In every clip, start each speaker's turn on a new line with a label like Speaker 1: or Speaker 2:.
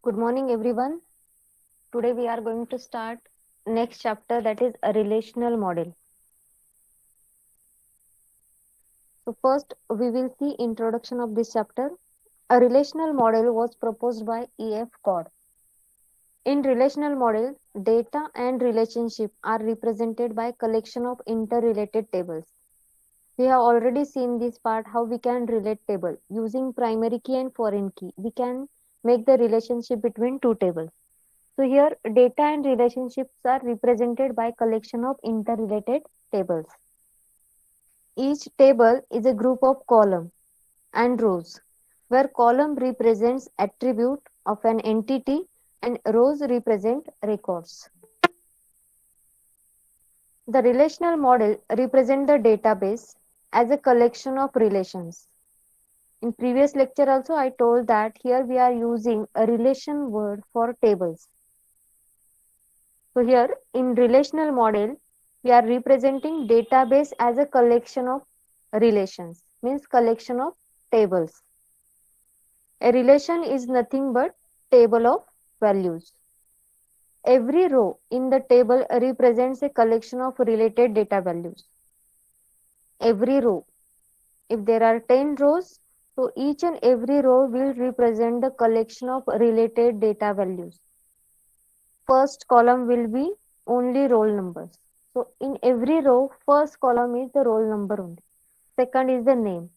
Speaker 1: Good morning, everyone. Today we are going to start next chapter, that is a relational model. So first we will see introduction of this chapter. A relational model was proposed by E.F. Codd. In relational model, data and relationship are represented by collection of interrelated tables. We have already seen this part, how we can relate table using primary key and foreign key. We can make the relationship between two tables. So here data and relationships are represented by collection of interrelated tables. Each table is a group of column and rows, where column represents attribute of an entity and rows represent records. The relational model represents the database as a collection of relations. In previous lecture also I told that here we are using a relation word for tables. So here in relational model, we are representing database as a collection of relations, means collection of tables. A relation is nothing but table of values. Every row in the table represents a collection of related data values. Every row, if there are 10 rows, so each and every row will represent the collection of related data values. First column will be only roll numbers. So in every row, first column is the roll number only. Second is the name.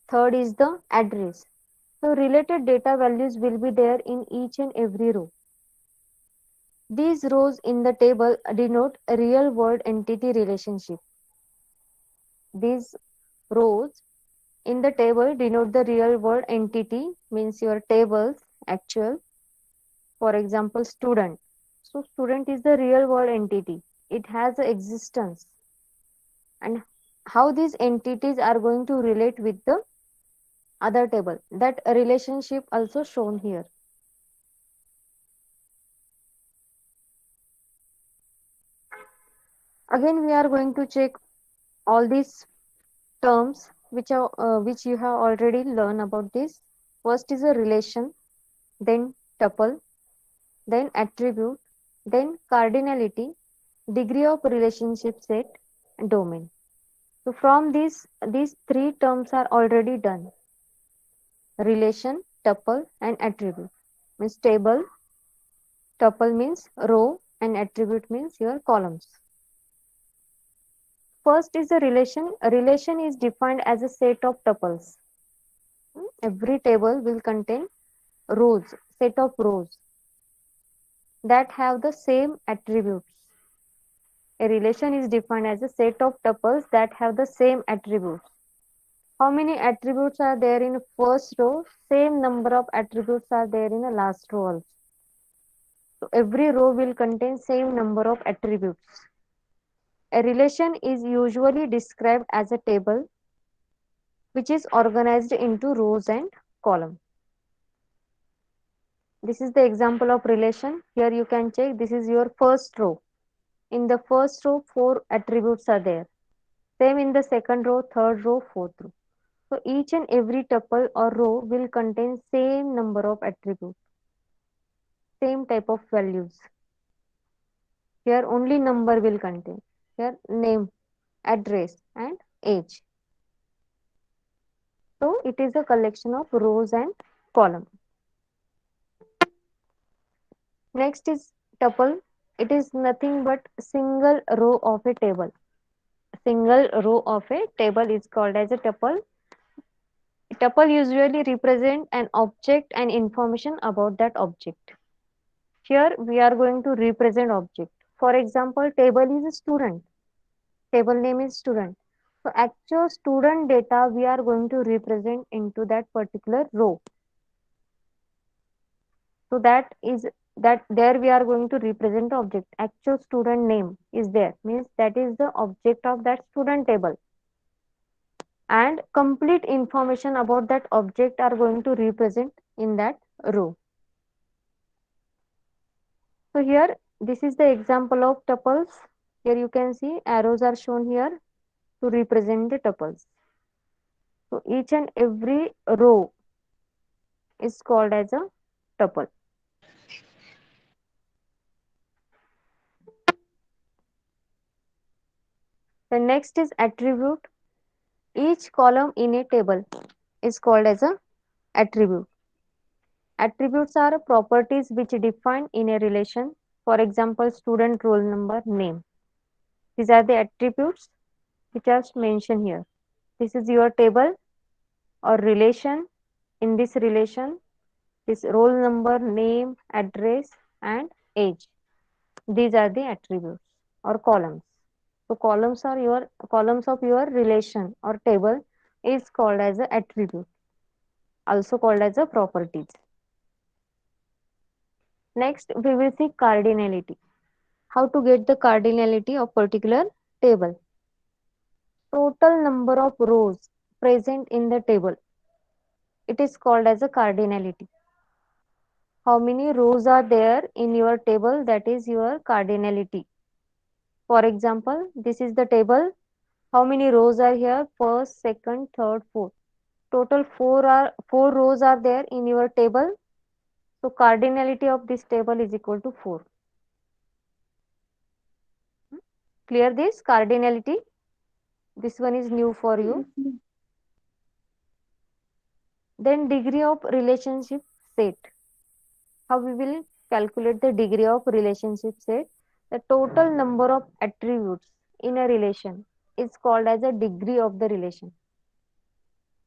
Speaker 1: Third is the address. So related data values will be there in each and every row. These rows in the table denote a real world entity relationship. These rows in the table denote the real world entity, means your tables actual. For example, student. So student is the real world entity. It has an existence. And how these entities are going to relate with the other table, that relationship also shown here. Again we are going to check all these terms which you have already learned about this. First is a relation, then tuple, then attribute, then cardinality, degree of relationship set, and domain. So from these three terms are already done: relation, tuple, and attribute. Means table, tuple means row, and attribute means your columns. First is a relation. A relation is defined as a set of tuples. Every table will contain rows, set of rows that have the same attributes. A relation is defined as a set of tuples that have the same attributes. How many attributes are there in first row? Same number of attributes are there in the last row also. So every row will contain same number of attributes. A relation is usually described as a table which is organized into rows and columns. This is the example of relation. Here you can check, this is your first row. In the first row, 4 attributes are there. Same in the second row, third row, fourth row. So each and every tuple or row will contain same number of attributes, same type of values. Here only number will contain. Here name, address and age. So it is a collection of rows and columns. Next is tuple. It is nothing but single row of a table. Single row of a table is called as a tuple. Tuple usually represent an object and information about that object. Here we are going to represent object. For example, table is a student. Table name is student. So actual student data we are going to represent into that particular row. So that there we are going to represent the object. Actual student name is there, means that is the object of that student table. And complete information about that object are going to represent in that row. So here this is the example of tuples. Here you can see arrows are shown here to represent the tuples. So each and every row is called as a tuple. The next is attribute. Each column in a table is called as a attribute. Attributes are properties which define in a relation. For example, student roll number, name. These are the attributes which are mentioned here. This is your table or relation. In this relation, this roll number, name, address, and age. These are the attributes or columns. So columns of your relation or table is called as a attribute, also called as a properties. Next, we will see cardinality. How to get the cardinality of particular table. Total number of rows present in the table. It is called as a cardinality. How many rows are there in your table? That is your cardinality. For example, this is the table. How many rows are here? First, second, third, fourth. Total four rows are there in your table. So cardinality of this table is equal to 4. Clear this cardinality? This one is new for you. Then degree of relationship set. How we will calculate the degree of relationship set? The total number of attributes in a relation is called as a degree of the relation.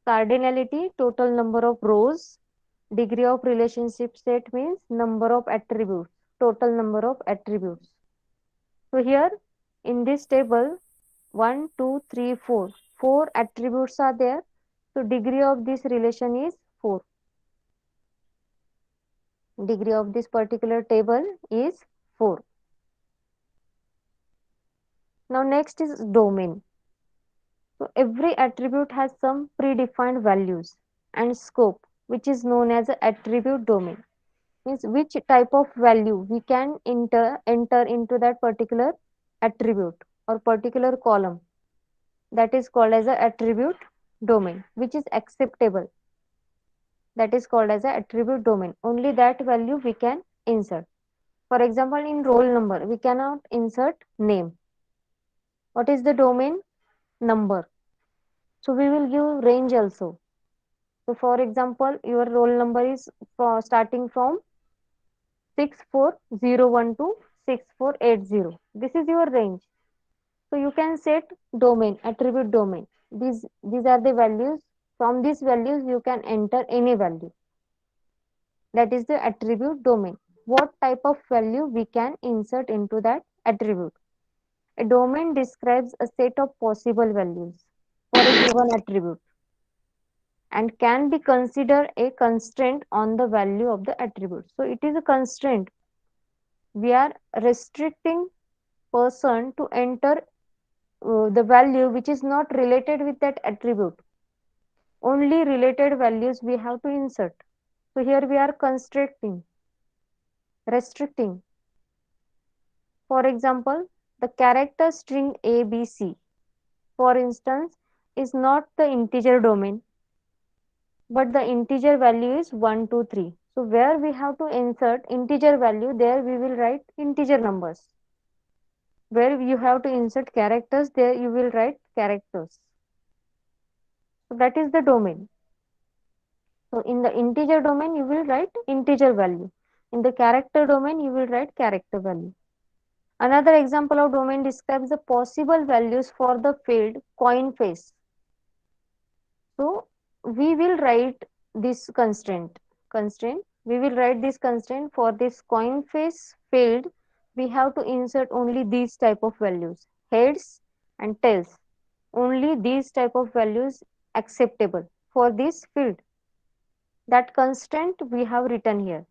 Speaker 1: Cardinality, total number of rows. Degree of relationship set means number of attributes, total number of attributes. So here in this table, 1, 2, 3, 4. 4 attributes are there. So degree of this relation is 4. Degree of this particular table is 4. Now next is domain. So every attribute has some predefined values and scope, which is known as an attribute domain. Means which type of value we can enter into that particular attribute or particular column. That is called as an attribute domain, which is acceptable. That is called as an attribute domain. Only that value we can insert. For example, in roll number, we cannot insert name. What is the domain? Number. So we will give range also. So for example, your roll number is starting from 64012 to 6480. This is your range. So you can set domain, attribute domain. These are the values. From these values, you can enter any value. That is the attribute domain. What type of value we can insert into that attribute? A domain describes a set of possible values for a given attribute and can be considered a constraint on the value of the attribute. So it is a constraint. We are restricting person to enter the value which is not related with that attribute. Only related values we have to insert. So here we are restricting. For example, the character string ABC, for instance, is not the integer domain, but the integer value is 1, 2, 3. So where we have to insert integer value, there we will write integer numbers. Where you have to insert characters, there you will write characters. So that is the domain. So in the integer domain, you will write integer value. In the character domain, you will write character value. Another example of domain describes the possible values for the field coin face. So we will write this constraint. We will write this constraint for this coin face field. We have to insert only these type of values, heads and tails. Only these type of values acceptable for this field. That constraint we have written here.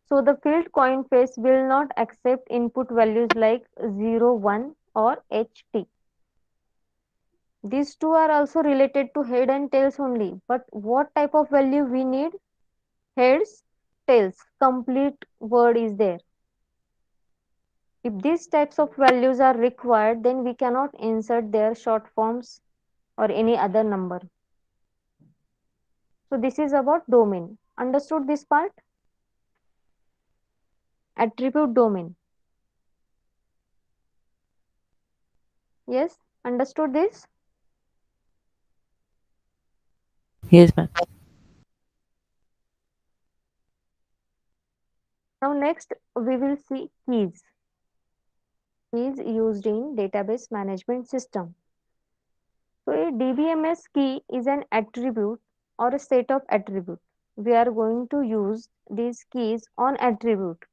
Speaker 1: So the field coin face will not accept input values like 0, 1 or HT. These two are also related to head and tails only. But what type of value we need? Heads, tails, complete word is there. If these types of values are required, then we cannot insert their short forms or any other number. So this is about domain. Understood this part? Attribute domain. Yes, understood this?
Speaker 2: Yes, ma'am.
Speaker 1: Now next we will see keys. Keys used in database management system. So a DBMS key is an attribute or a set of attributes. We are going to use these keys on attribute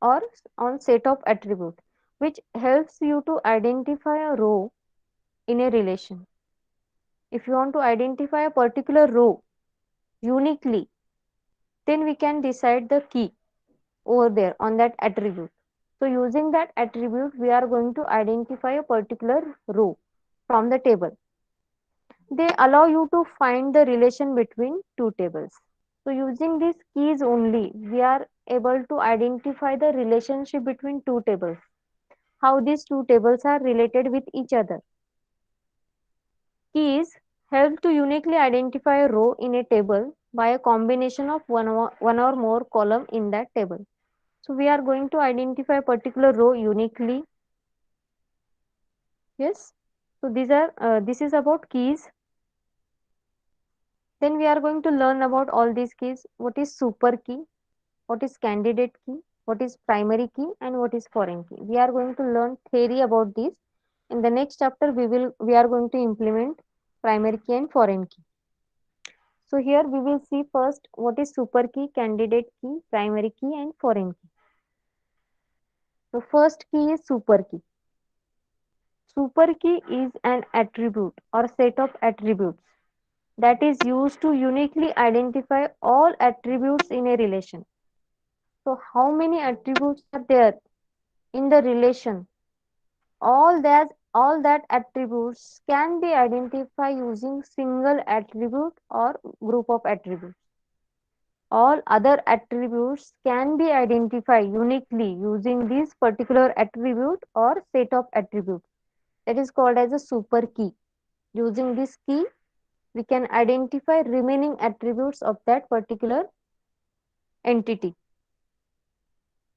Speaker 1: or on set of attribute, which helps you to identify a row in a relation. If you want to identify a particular row uniquely, then we can decide the key over there on that attribute. So using that attribute, we are going to identify a particular row from the table. They allow you to find the relation between two tables. So using these keys only, we are able to identify the relationship between two tables, how these two tables are related with each other. Keys help to uniquely identify a row in a table by a combination of one or more column in that table. So we are going to identify a particular row uniquely. Yes. So this is about keys. Then we are going to learn about all these keys. What is super key? What is candidate key? What is primary key? And what is foreign key? We are going to learn theory about this. In the next chapter, we are going to implement primary key and foreign key. So here we will see first what is super key, candidate key, primary key, and foreign key. So first key is super key. Super key is an attribute or set of attributes that is used to uniquely identify all attributes in a relation. So how many attributes are there in the relation? All that attributes can be identified using single attribute or group of attributes. All other attributes can be identified uniquely using this particular attribute or set of attributes. That is called as a super key. Using this key, we can identify remaining attributes of that particular entity.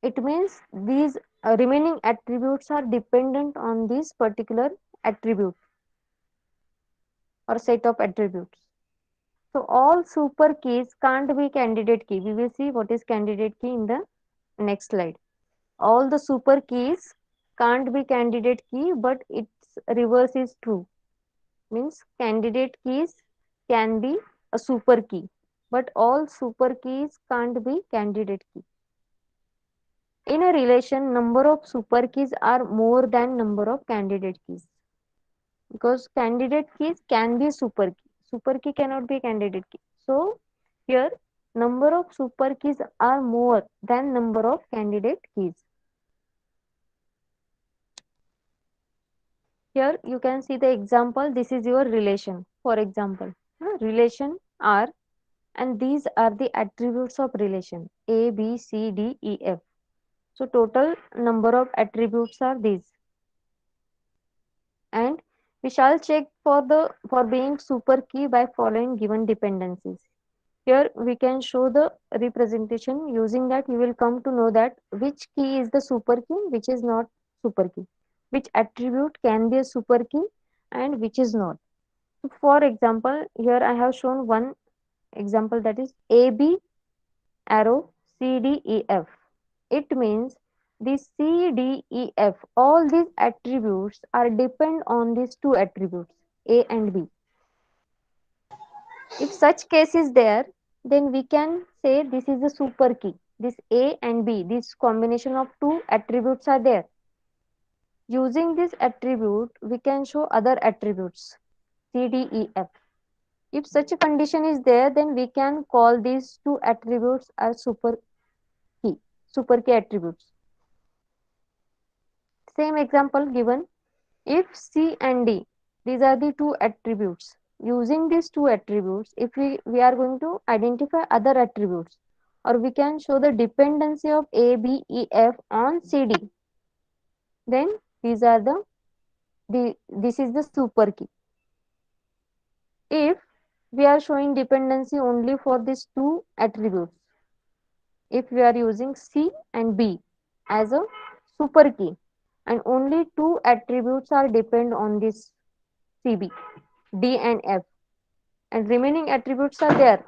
Speaker 1: It means these remaining attributes are dependent on this particular attribute or set of attributes. So all super keys can't be candidate key. We will see what is candidate key in the next slide. All the super keys can't be candidate key, but its reverse is true. Means candidate keys can be a super key, but all super keys can't be candidate key. In a relation, number of super keys are more than number of candidate keys because candidate keys can be super key. Super key cannot be candidate key. So here number of super keys are more than number of candidate keys. Here you can see the example. This is your relation. For example, relation R, and these are the attributes of relation A, B, C, D, E, F. So total number of attributes are these. And we shall check for being super key by following given dependencies. Here we can show the representation. Using that you will come to know that which key is the super key, which is not super key, which attribute can be a super key and which is not. For example, here I have shown one example, that is AB arrow CDEF. It means the CDEF, all these attributes are depend on these two attributes A and B. If such case is there, then we can say this is a super key. This A and B, this combination of two attributes are there. Using this attribute, we can show other attributes C, D, E, F. If such a condition is there, then we can call these two attributes as key, super key attributes. Same example given. If C and D, these are the two attributes. Using these two attributes, if we are going to identify other attributes, or we can show the dependency of A, B, E, F on C, D, then these are this is the super key. If we are showing dependency only for these two attributes. If we are using C and B as a super key, and only two attributes are depend on this CB, D and F, and remaining attributes are there.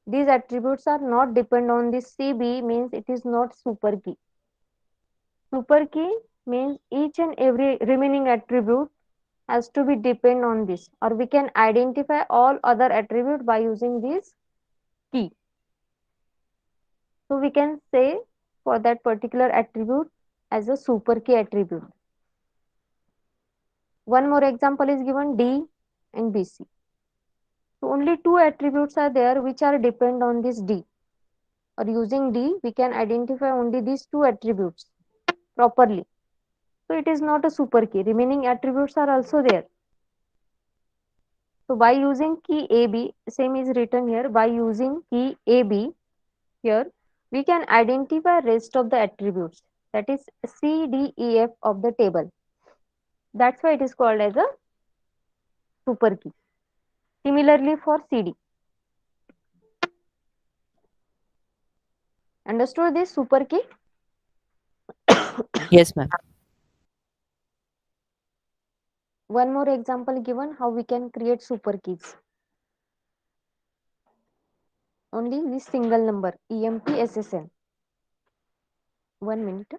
Speaker 1: These attributes are not depend on this CB, means it is not super key. Super key means each and every remaining attribute has to be depend on this, or we can identify all other attribute by using this key. So we can say for that particular attribute as a super key attribute. One more example is given, D and BC. So only two attributes are there which are depend on this D, or using D we can identify only these two attributes properly. So it is not a super key, remaining attributes are also there. So by using key AB, same is written here, by using key AB here, we can identify rest of the attributes, that is C, D, E, F of the table. That's why it is called as a super key. Similarly for CD. Understood this super key?
Speaker 2: Yes, ma'am.
Speaker 1: One more example given how we can create super keys. Only this single number, EMP SSN. 1 minute.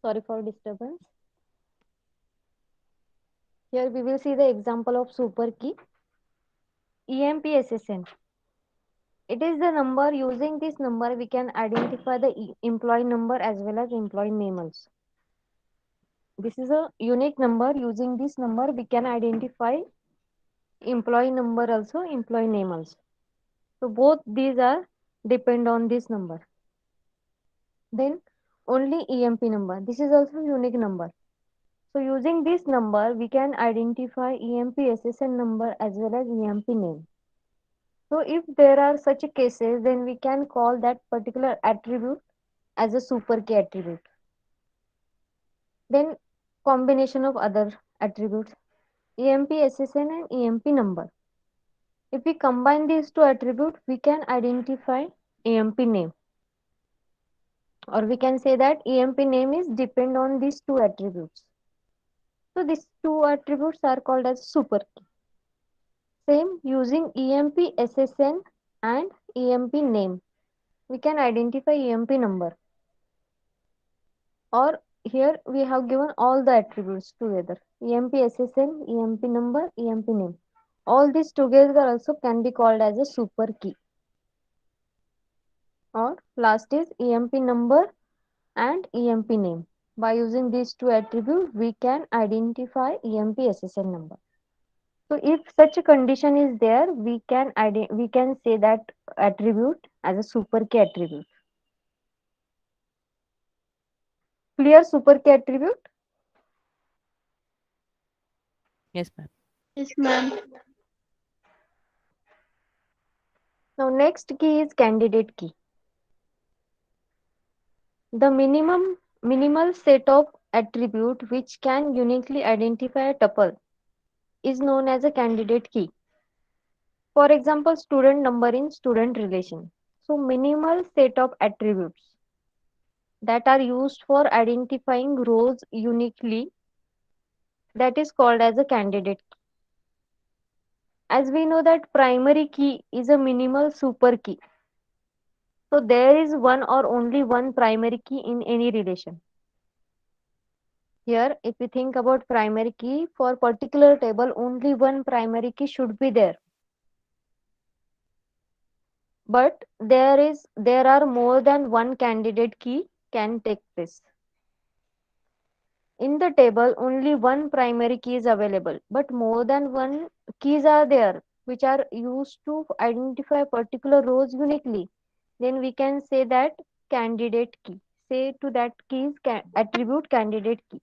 Speaker 1: Sorry for disturbance. Here we will see the example of super key, EMP SSN. It is the number, using this number we can identify the employee number as well as employee name also. This is a unique number, using this number we can identify employee number also, employee name also. So both these are depend on this number. Then only EMP number, this is also unique number. So using this number we can identify EMP SSN number as well as EMP name. So if there are such cases, then we can call that particular attribute as a super key attribute. Then combination of other attributes, EMP SSN and EMP number. If we combine these two attributes, we can identify EMP name, or we can say that EMP name is depend on these two attributes. So these two attributes are called as super key. Same, using EMP SSN and EMP name, we can identify EMP number. Or here we have given all the attributes together, EMP SSN, EMP number, EMP name. All these together also can be called as a super key. Or last is EMP number and EMP name. By using these two attributes, we can identify EMP SSN number. So if such a condition is there, we can say that attribute as a super key attribute. Clear super key attribute?
Speaker 2: Yes, ma'am.
Speaker 3: Yes, ma'am.
Speaker 1: Now next key is candidate key. The minimal set of attribute which can uniquely identify a tuple is known as a candidate key. For example, student number in student relation. So minimal set of attributes that are used for identifying rows uniquely, that is called as a candidate key. As we know that primary key is a minimal super key. So there is one or only one primary key in any relation. Here, if we think about primary key, for particular table, only one primary key should be there. But there are more than one candidate key can take place. In the table, only one primary key is available, but more than one keys are there, which are used to identify particular rows uniquely. Then we can say that candidate key. Say to that key is attribute candidate key.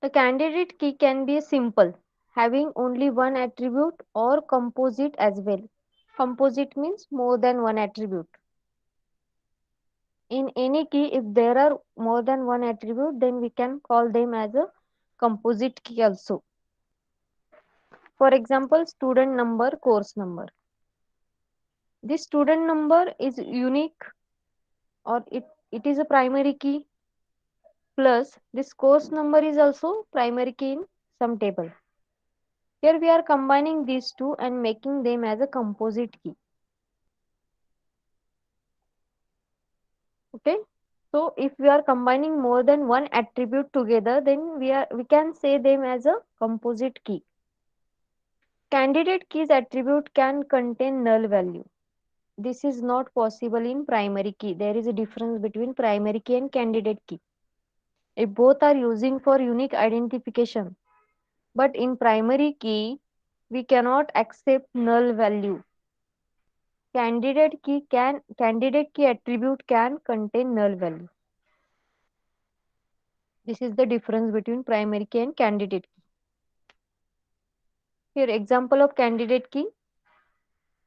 Speaker 1: The candidate key can be simple, having only one attribute, or composite as well. Composite means more than one attribute. In any key, if there are more than one attribute, then we can call them as a composite key also. For example, student number, course number. This student number is unique, or it is a primary key, plus this course number is also primary key in some table. Here we are combining these two and making them as a composite key. Okay. So if we are combining more than one attribute together, then we can say them as a composite key. Candidate key's attribute can contain null value. This is not possible in primary key. There is a difference between primary key and candidate key. If both are using for unique identification, but in primary key, we cannot accept null value. Candidate key attribute can contain null value. This is the difference between primary key and candidate key. Here example of candidate key,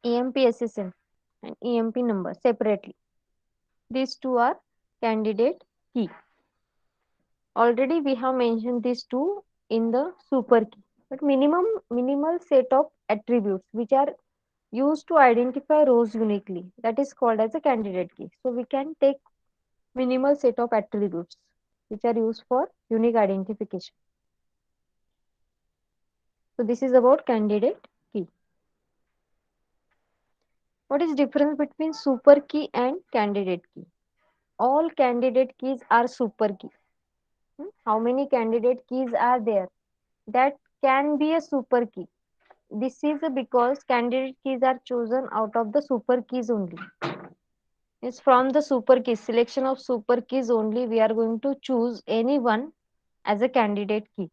Speaker 1: EMP SSN and EMP number separately. These two are candidate key. Already we have mentioned these two in the super key. But minimal set of attributes which are used to identify rows uniquely, that is called as a candidate key. So we can take minimal set of attributes which are used for unique identification. So this is about candidate key. What is difference between super key and candidate key? All candidate keys are super key. How many candidate keys are there? That can be a super key. This is because candidate keys are chosen out of the super keys only. It's from the super keys, selection of super keys only, we are going to choose any one as a candidate key.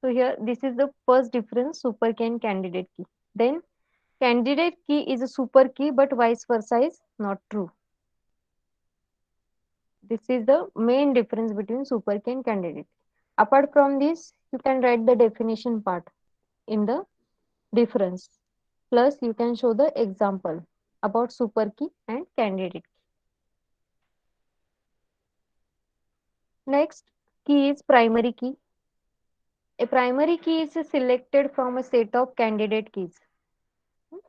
Speaker 1: So here, this is the first difference, super key and candidate key. Then candidate key is a super key, but vice versa is not true. This is the main difference between super key and candidate. Apart from this, you can write the definition part in the difference. Plus, you can show the example about super key and candidate key. Next, key is primary key. A primary key is selected from a set of candidate keys.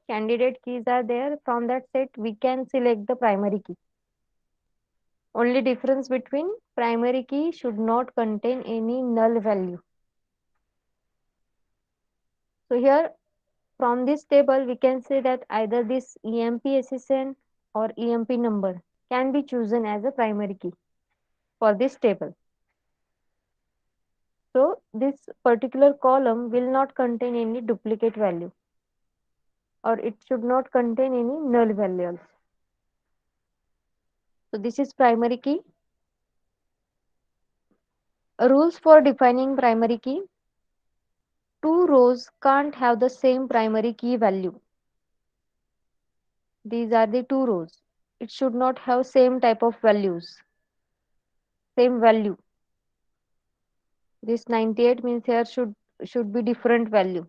Speaker 1: Candidate keys are there. From that set, we can select the primary key. Only difference between primary key should not contain any null value. So here, from this table, we can say that either this EMP SSN or EMP number can be chosen as a primary key for this table. So this particular column will not contain any duplicate value, or it should not contain any null values. So this is primary key. Rules for defining primary key. Two rows can't have the same primary key value. These are the two rows. It should not have same type of values, same value. This 98 means here should be different value.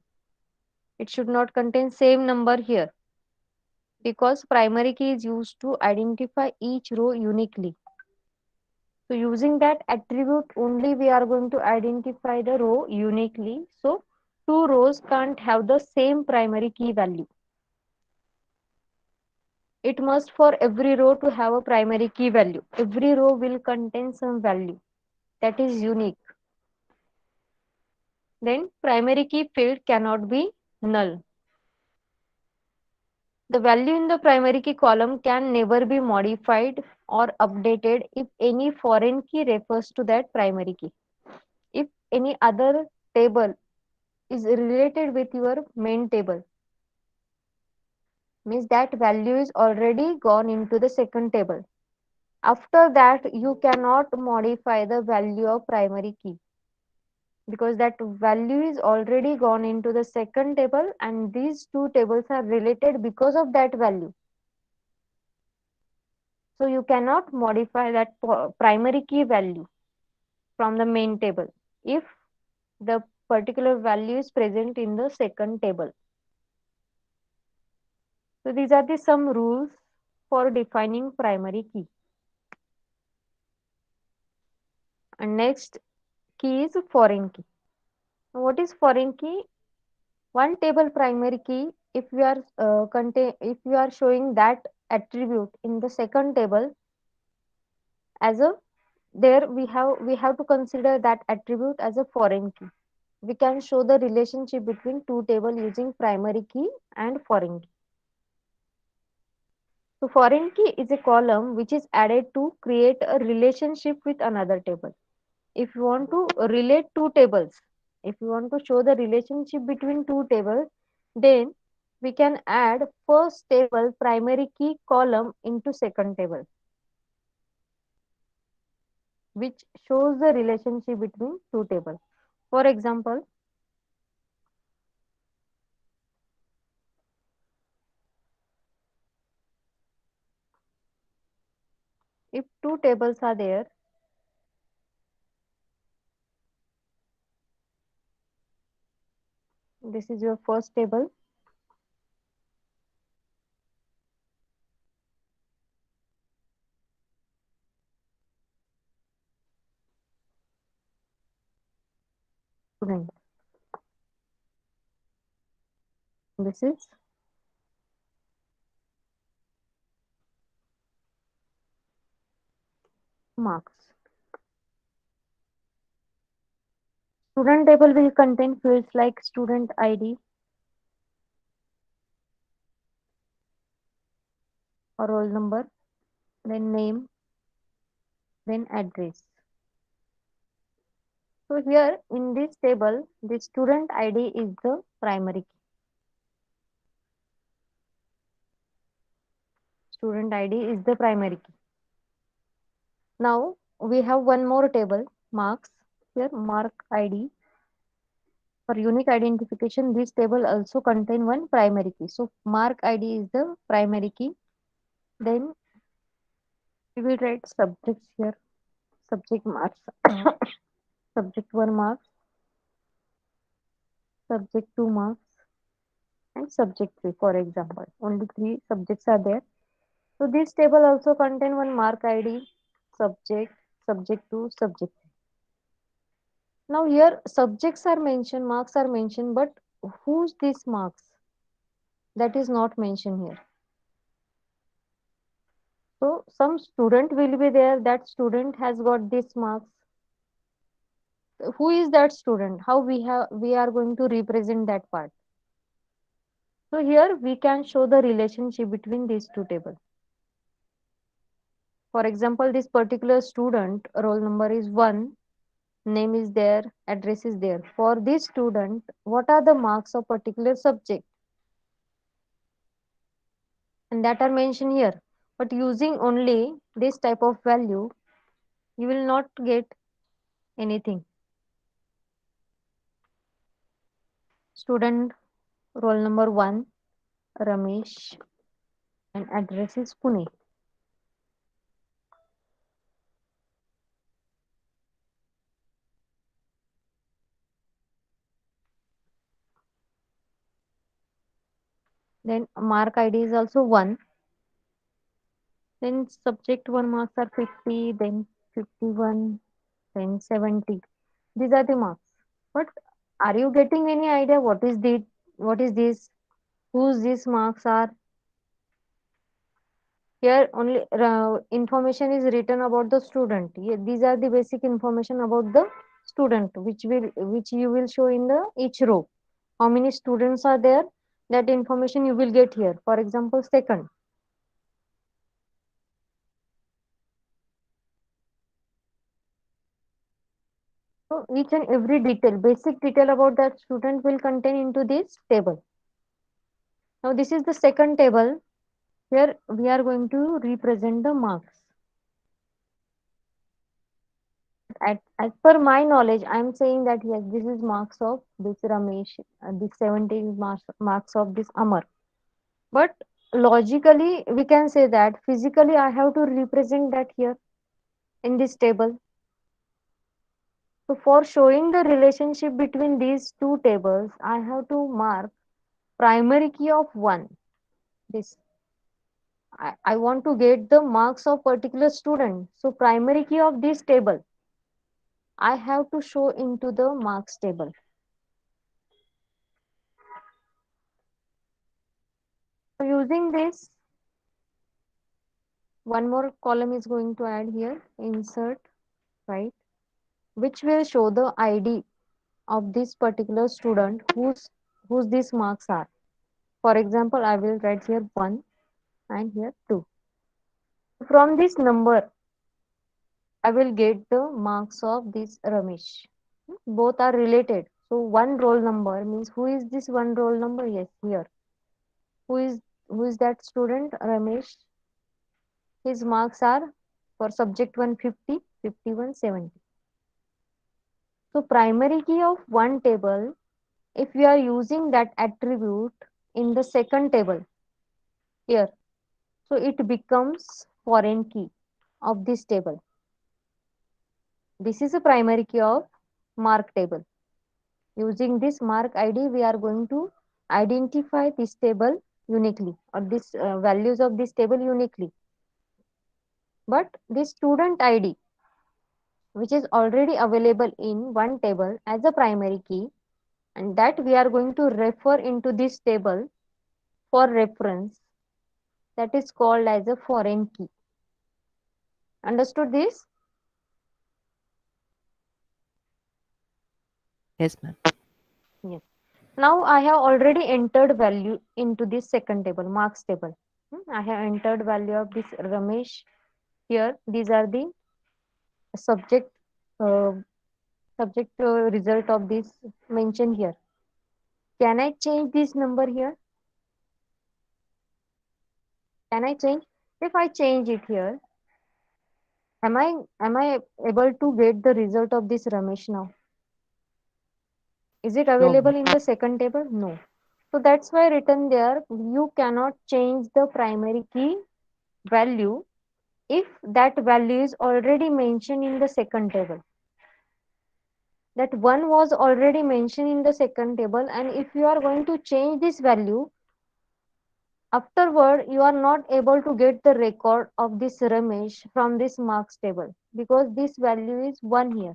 Speaker 1: It should not contain same number here, because primary key is used to identify each row uniquely. So using that attribute only, we are going to identify the row uniquely. So two rows can't have the same primary key value. It must for every row to have a primary key value. Every row will contain some value that is unique. Then primary key field cannot be null. The value in the primary key column can never be modified or updated if any foreign key refers to that primary key. If any other table is related with your main table, means that value is already gone into the second table. After that, you cannot modify the value of primary key because that value is already gone into the second table and these two tables are related because of that value. So you cannot modify that primary key value from the main table if the particular value is present in the second table. So these are the some rules for defining primary key. And next key is foreign key. What is foreign key? One table primary key, if we are if you are showing that attribute in the second table as a, there we have to consider that attribute as a foreign key. We can show the relationship between two table using primary key and foreign key. So foreign key is a column which is added to create a relationship with another table. If you want to relate two tables, if you want to show the relationship between two tables, then we can add first table primary key column into second table, which shows the relationship between two tables. For example, if two tables are there, this is your first table, student. This is marks. Student table will contain fields like student ID or roll number, then name, then address. So here in this table, the student ID is the primary key. Student ID is the primary key. Now we have one more table, marks. Here mark ID. For unique identification, this table also contain one primary key. So mark ID is the primary key. Then we will write subjects here. Subject marks. Subject 1 marks, subject 2 marks, and subject 3, for example. Only 3 subjects are there. So this table also contain one mark ID, subject, subject 2, subject 3. Now here subjects are mentioned, marks are mentioned, but who's these marks? That is not mentioned here. So some student will be there, that student has got these marks. Who is that student? How we are going to represent that part? So here we can show the relationship between these two tables. For example, this particular student, roll number is 1, name is there, address is there. For this student, what are the marks of particular subject? And that are mentioned here. But using only this type of value, you will not get anything. Student, roll number 1, Ramesh, and address is Pune. Then mark ID is also 1. Then subject 1 marks are 50. Then 51, then 70. These are the marks. But are you getting any idea what is this? Whose these marks are? Here only information is written about the student. These are the basic information about the student, which you will show in the each row. How many students are there? That information you will get here. For example, second. So each and every detail, basic detail about that student will contain into this table. Now this is the second table. Here we are going to represent the marks. As per my knowledge, I am saying that yes, this is marks of this Ramesh, this 17 marks of this Amar. But logically, we can say that physically I have to represent that here in this table. So for showing the relationship between these two tables, I have to mark primary key of 1. This I want to get the marks of particular student. So primary key of this table, I have to show into the marks table. So using this, one more column is going to add here, insert, right, which will show the ID of this particular student whose these marks are. For example, I will write here 1 and here 2. From this number, I will get the marks of this Ramesh. Both are related. So one roll number means who is this one roll number? Yes, here. Who is who is that student? Ramesh. His marks are for subject 150, 51, 70. So primary key of one table, if we are using that attribute in the second table here, so it becomes foreign key of this table. This is a primary key of mark table. Using this mark ID, we are going to identify this table uniquely or this values of this table uniquely. But this student ID, which is already available in one table as a primary key, and that we are going to refer into this table for reference, that is called as a foreign key. Understood this?
Speaker 2: Yes, ma'am.
Speaker 1: Yes. Now I have already entered value into this second table, marks table. I have entered value of this Ramesh here. These are the subject uh, result of this mentioned here. Can I change this number here? Can I change? If I change it here, am I able to get the result of this Ramesh now? Is it
Speaker 2: No,
Speaker 1: available
Speaker 2: ma'am.
Speaker 1: in the second table? No. So that's why written there, you cannot change the primary key value if that value is already mentioned in the second table. That one was already mentioned in the second table, and if you are going to change this value, afterward you are not able to get the record of this Ramesh from this marks table because this value is 1 here.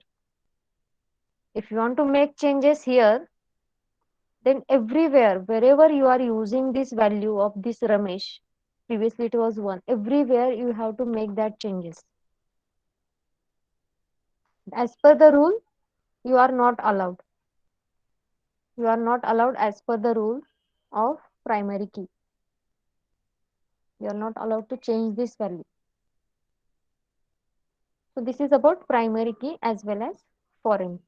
Speaker 1: If you want to make changes here, then everywhere, wherever you are using this value of this Ramesh, previously it was 1, everywhere you have to make that changes. As per the rule, you are not allowed. You are not allowed as per the rule of primary key. You are not allowed to change this value. So this is about primary key as well as foreign key.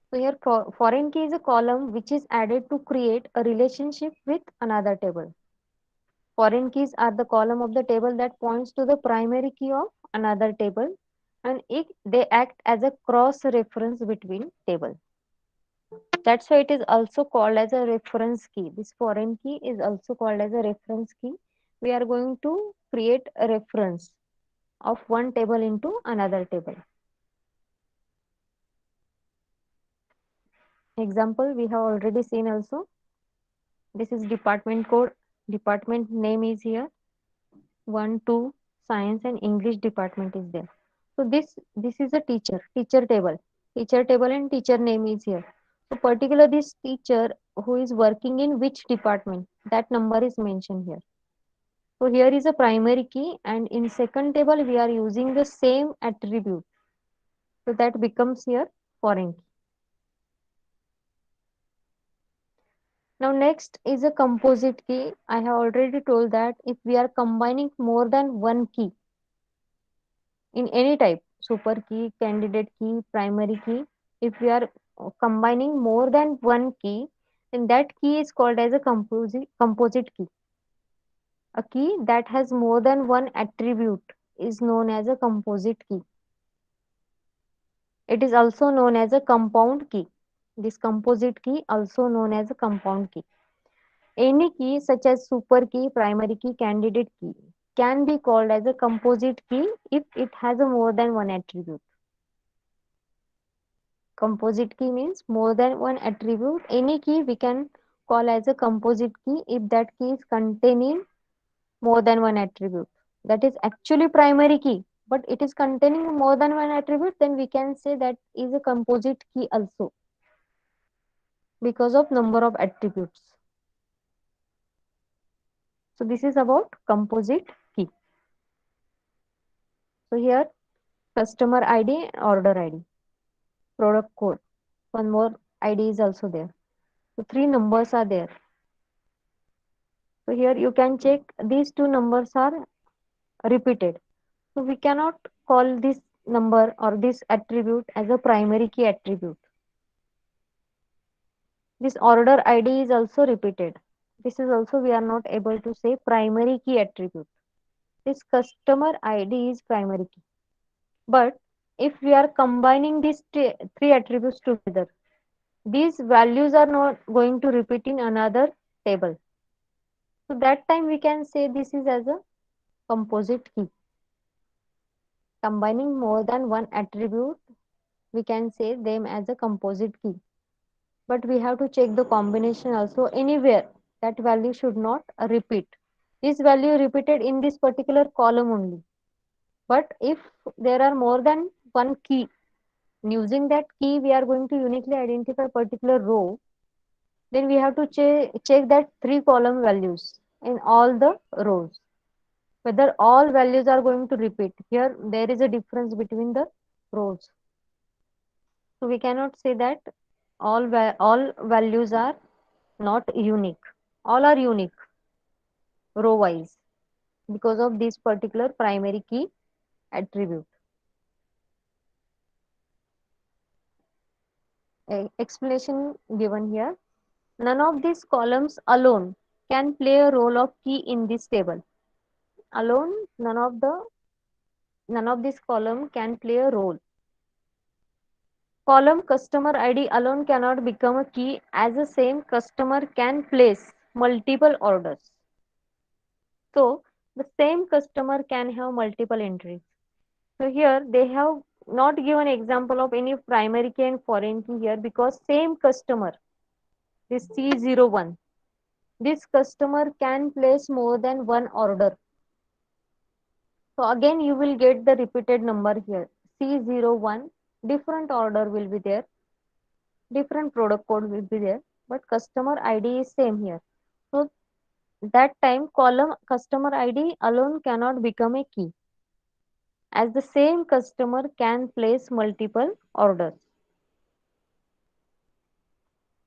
Speaker 1: So here foreign key is a column which is added to create a relationship with another table. Foreign keys are the column of the table that points to the primary key of another table, and they act as a cross reference between tables. That's why it is also called as a reference key. This foreign key is also called as a reference key. We are going to create a reference of one table into another table. Example we have already seen also. This is department code. Department name is here. 1, 2, science and English department is there. So this is a teacher table. Teacher table and teacher name is here. So particular this teacher who is working in which department, that number is mentioned here. So here is a primary key, and in second table we are using the same attribute. So that becomes here foreign key. Now next is a composite key. I have already told that if we are combining more than one key in any type, super key, candidate key, primary key, if we are combining more than one key, then that key is called as a composite key. A key that has more than one attribute is known as a composite key. It is also known as a compound key. This composite key also known as a compound key. Any key such as super key, primary key, candidate key can be called as a composite key if it has a more than one attribute. Composite key means more than one attribute. Any key we can call as a composite key if that key is containing more than one attribute. That is actually primary key, but it is containing more than one attribute, then we can say that is a composite key also because of number of attributes. So this is about composite key. So here customer ID, order ID, product code. One more ID is also there. So three numbers are there. So here you can check these two numbers are repeated. So we cannot call this number or this attribute as a primary key attribute. This order ID is also repeated. This is also we are not able to say primary key attribute. This customer ID is primary key. But if we are combining these three attributes together, these values are not going to repeat in another table. So that time we can say this is as a composite key. Combining more than one attribute, we can say them as a composite key. But we have to check the combination also. Anywhere that value should not repeat. This value repeated in this particular column only. But if there are more than one key, using that key we are going to uniquely identify particular row, then we have to check that three column values in all the rows, whether all values are going to repeat. Here there is a difference between the rows, so we cannot say that all values are not unique. All are unique row wise because of this particular primary key attribute. Explanation given here. None of these columns alone can play a role of key in this table. Alone, none of this column can play a role. Column customer ID alone cannot become a key as the same customer can place multiple orders. So the same customer can have multiple entries. So here they have not given example of any primary key and foreign key here because same customer, this C01, this customer can place more than one order. So again you will get the repeated number here. C01, different order will be there, different product code will be there, but customer ID is same here. So that time column customer ID alone cannot become a key as the same customer can place multiple orders.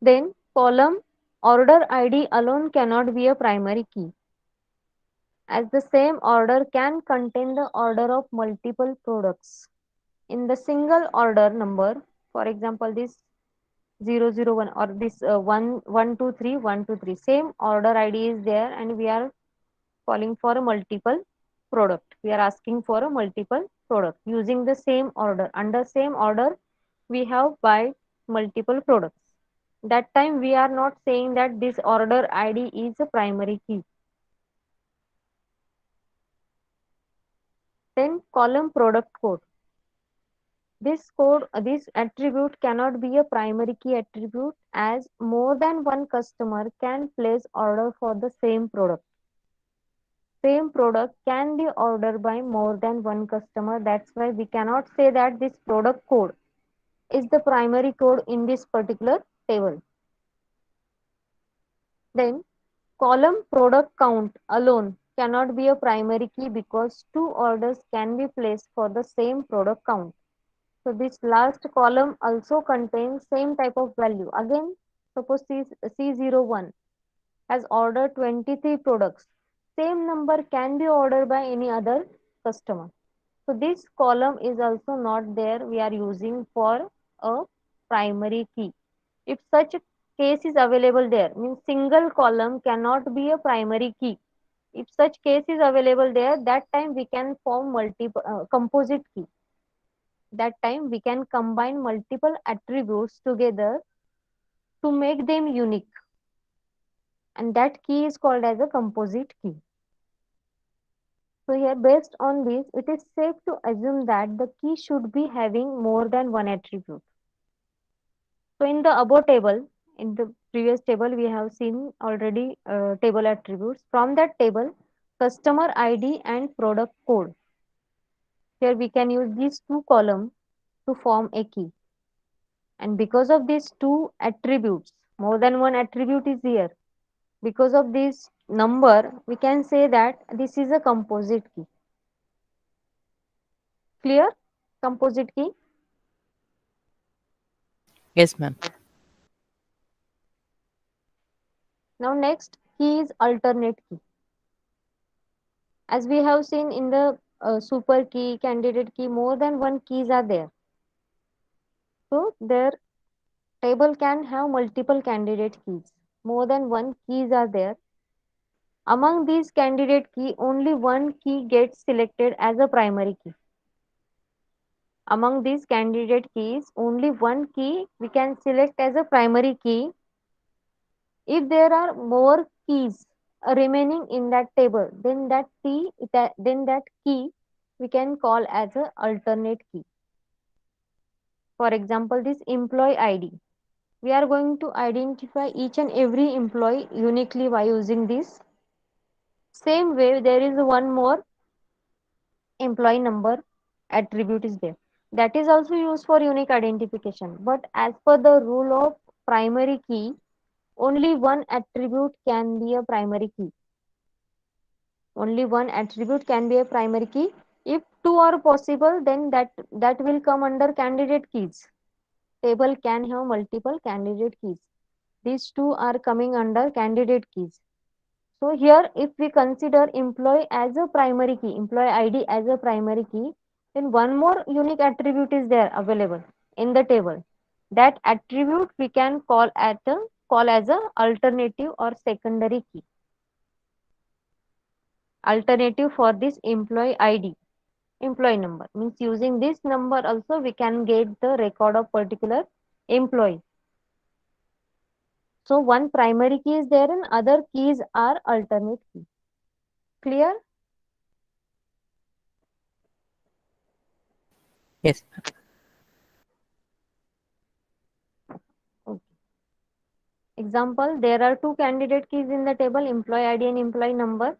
Speaker 1: Then column order ID alone cannot be a primary key as the same order can contain the order of multiple products. In the single order number, for example, this 001 or this 123 123, same order ID is there and we are calling for a multiple product. We are asking for a multiple product using the same order. Under same order, we have buy multiple products. That time we are not saying that this order ID is a primary key. Then column product code. This attribute cannot be a primary key attribute as more than one customer can place order for the same product. Same product can be ordered by more than one customer. That's why we cannot say that this product code is the primary code in this particular table. Then column product count alone cannot be a primary key because two orders can be placed for the same product count. So this last column also contains same type of value. Again, suppose C01 has ordered 23 products. Same number can be ordered by any other customer. So this column is also not there. We are using for a primary key. If such a case is available there, means single column cannot be a primary key. If such case is available there, that time we can form multiple composite key. That time we can combine multiple attributes together to make them unique, and that key is called as a composite key. So here, based on this, it is safe to assume that the key should be having more than one attribute. So in the above table, in the previous table, we have seen already table attributes. From that table, customer ID and product code. Here we can use these two columns to form a key. And because of these two attributes, more than one attribute is here. Because of this number, we can say that this is a composite key. Clear? Composite key.
Speaker 2: Yes, ma'am.
Speaker 1: Now next key is alternate key. As we have seen in the super key, candidate key, more than one keys are there. So their table can have multiple candidate keys. More than one keys are there. Among these candidate key, only one key gets selected as a primary key. Among these candidate keys, only one key we can select as a primary key. If there are more keys remaining in that table, then that key we can call as a alternate key. For example, this employee ID. We are going to identify each and every employee uniquely by using this. Same way, there is one more employee number attribute is there. That is also used for unique identification. But as per the rule of primary key, only one attribute can be a primary key. Only one attribute can be a primary key. If two are possible, then that will come under candidate keys. Table can have multiple candidate keys. These two are coming under candidate keys. So here, if we consider employee as a primary key, employee ID as a primary key, then one more unique attribute is there available in the table. That attribute we can call as a alternative or secondary key. Alternative for this employee ID, employee number, means using this number also we can get the record of particular employee. So one primary key is there and other keys are alternate key. Clear?
Speaker 2: Yes.
Speaker 1: Okay. Example, there are two candidate keys in the table, employee ID and employee number.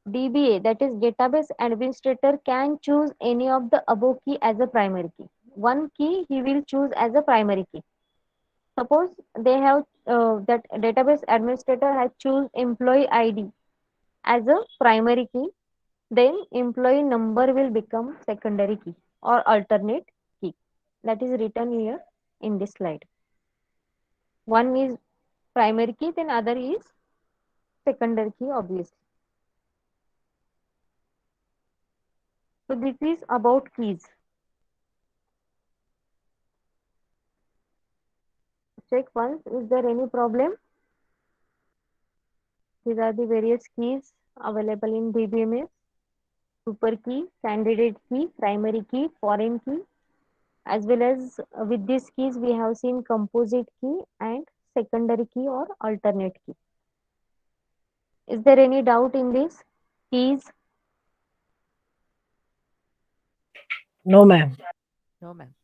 Speaker 1: DBA, that is database administrator, can choose any of the above key as a primary key. One key he will choose as a primary key. Suppose they have that database administrator has choose employee ID as a primary key, then employee number will become secondary key or alternate key. That is written here in this slide. One is primary key, then other is secondary key, obviously. So this is about keys. Check once, is there any problem? These are the various keys available in DBMS: super key, candidate key, primary key, foreign key, as well as with these keys we have seen composite key and secondary key or alternate key. Is there any doubt in this keys?
Speaker 3: No, ma'am.
Speaker 2: No, ma'am.